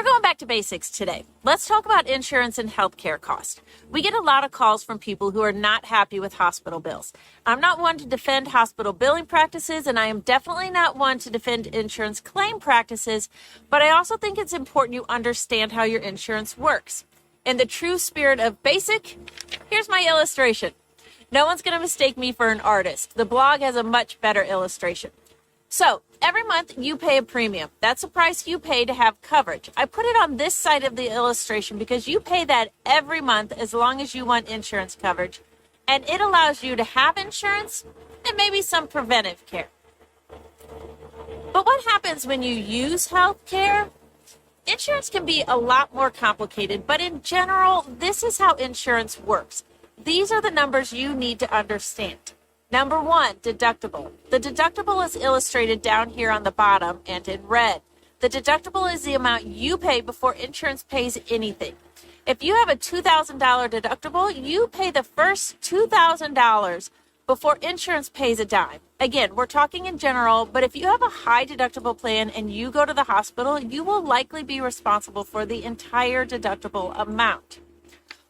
We're going back to basics today. Let's talk about insurance and healthcare costs. We get a lot of calls from people who are not happy with hospital bills. I'm not one to defend hospital billing practices, and I am definitely not one to defend insurance claim practices, but I also think it's important you understand how your insurance works. In the true spirit of basic, here's my illustration. No one's going to mistake me for an artist. The blog has a much better illustration. So, every month you pay a premium. That's the price you pay to have coverage. I put it on this side of the illustration because you pay that every month as long as you want insurance coverage. And it allows you to have insurance and maybe some preventive care. But what happens when you use health care? Insurance can be a lot more complicated, but in general, this is how insurance works. These are the numbers you need to understand. Number 1, deductible. The deductible is illustrated down here on the bottom and in red. The deductible is the amount you pay before insurance pays anything. If you have a $2,000 deductible, you pay the first $2,000 before insurance pays a dime. Again, we're talking in general, but if you have a high deductible plan and you go to the hospital, you will likely be responsible for the entire deductible amount.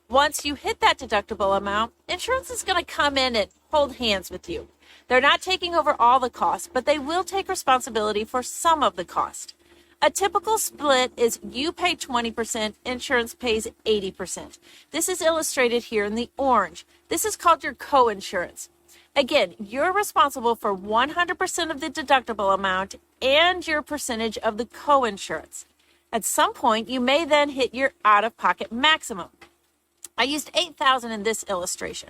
Once you hit that deductible amount, insurance is going to come in and hold hands with you. They're not taking over all the costs, but they will take responsibility for some of the cost. A typical split is you pay 20%, insurance pays 80%. This is illustrated here in the orange. This is called your co-insurance. Again, you're responsible for 100% of the deductible amount and your percentage of the co-insurance. At some point, you may then hit your out-of-pocket maximum. I used $8,000 in this illustration.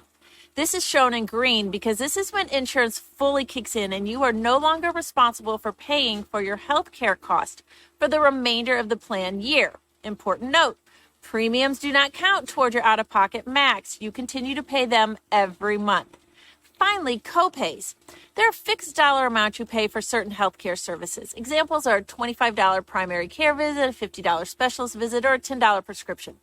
This is shown in green because this is when insurance fully kicks in and you are no longer responsible for paying for your health care cost for the remainder of the plan year. Important note, premiums do not count toward your out-of-pocket max. You continue to pay them every month. Finally, copays. They're a fixed dollar amount you pay for certain healthcare services. Examples are a $25 primary care visit, a $50 specialist visit, or a $10 prescription.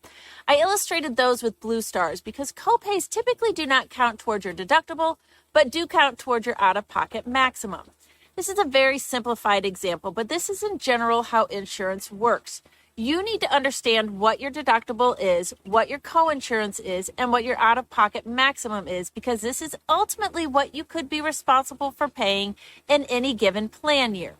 I illustrated those with blue stars because copays typically do not count towards your deductible, but do count towards your out-of-pocket maximum. This is a very simplified example, but this is in general how insurance works. You need to understand what your deductible is, what your co-insurance is, and what your out-of-pocket maximum is, because this is ultimately what you could be responsible for paying in any given plan year.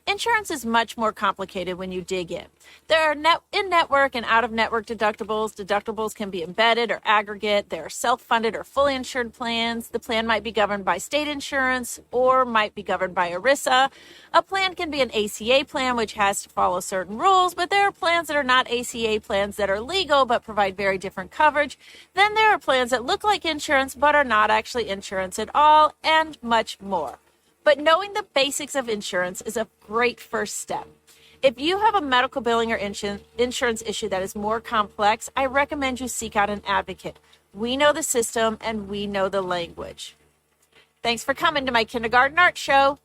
Insurance is much more complicated when you dig in. There are in-network and out-of-network deductibles. Deductibles can be embedded or aggregate. There are self-funded or fully insured plans. The plan might be governed by state insurance or might be governed by ERISA. A plan can be an ACA plan, which has to follow certain rules, but there are plans that are not ACA plans that are legal but provide very different coverage. Then there are plans that look like insurance but are not actually insurance at all, and much more. But knowing the basics of insurance is a great first step. If you have a medical billing or insurance issue that is more complex, I recommend you seek out an advocate. We know the system and we know the language. Thanks for coming to my kindergarten art show.